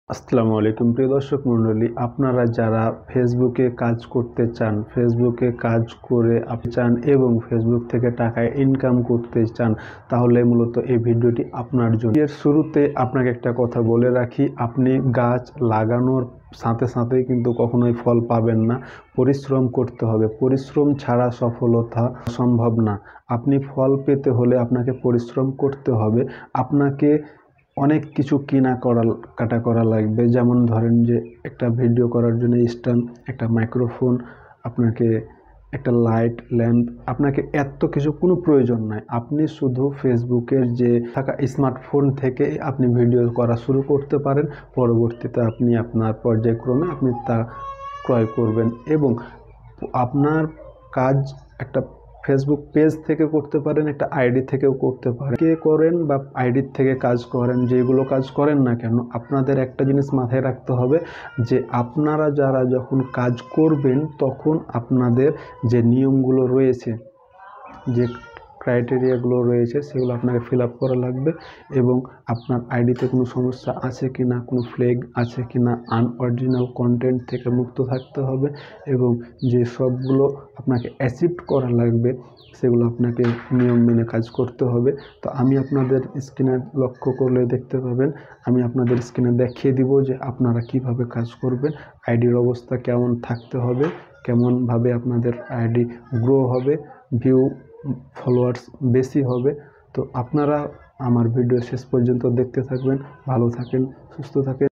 আসসালামু আলাইকুম প্রিয় দর্শক মণ্ডলী, আপনারা যারা ফেসবুকে কাজ করতে চান, ফেসবুকে কাজ করে আপনি চান এবং ফেসবুক থেকে টাকা ইনকাম করতে চান, তাহলে মূলত এই ভিডিওটি আপনার জন্য। এর শুরুতে আপনাকে একটা কথা বলে রাখি, আপনি গাছ লাগানোর সাথে সাথে কিন্তু কখনোই ফল পাবেন না। পরিশ্রম করতে হবে, পরিশ্রম ছাড়া সফলতা সম্ভব না। আপনি ফল পেতে হলে আপনাকে পরিশ্রম করতে হবে। আপনাকে অনেক কিছু কাটা করা লাগবে, যেমন ধরেন যে একটা ভিডিও করার জন্য স্ট্যান্ড, একটা মাইক্রোফোন, আপনাকে একটা লাইট ল্যাম্প, আপনাকে এত কিছু কোনো প্রয়োজন নাই। আপনি শুধু ফেসবুকের যে থাকা স্মার্টফোন থেকে আপনি ভিডিও করা শুরু করতে পারেন। পরবর্তীতে আপনি আপনার পর্যায়ক্রমে আপনি তা ক্রয় করবেন এবং আপনার কাজ একটা ফেসবুক পেজ থেকে করতে পারেন, একটা আইডি থেকেও করতে পারেন। কে করেন বা আইডির থেকে কাজ করেন, যেগুলো কাজ করেন না কেন, আপনাদের একটা জিনিস মাথায় রাখতে হবে যে আপনারা যারা যখন কাজ করবেন তখন আপনাদের যে নিয়মগুলো রয়েছে, যে ক্রাইটেরিয়াগুলো রয়েছে, সেগুলো আপনাকে ফিল আপ করা লাগবে এবং আপনার আইডিতে কোনো সমস্যা আছে কি না, কোনো ফ্ল্যাগ আছে কি না, আনঅরিজিনাল কন্টেন্ট থেকে মুক্ত থাকতে হবে এবং যে সবগুলো আপনাকে অ্যাচিভ করা লাগবে সেগুলো আপনাকে নিয়ম মেনে কাজ করতে হবে। তো আমি আপনাদের স্ক্রিনে লক্ষ্য করলে দেখতে পাবেন, আমি আপনাদের স্ক্রিনে দেখিয়ে দিব যে আপনারা কিভাবে কাজ করবেন, আইডির অবস্থা কেমন থাকতে হবে, কেমনভাবে আপনাদের আইডি গ্রো হবে, ভিউ ফলোয়ার্স বেশি হবে। তো আপনারা আমার ভিডিও শেষ পর্যন্ত দেখতে থাকবেন। ভালো থাকেন, সুস্থ থাকেন।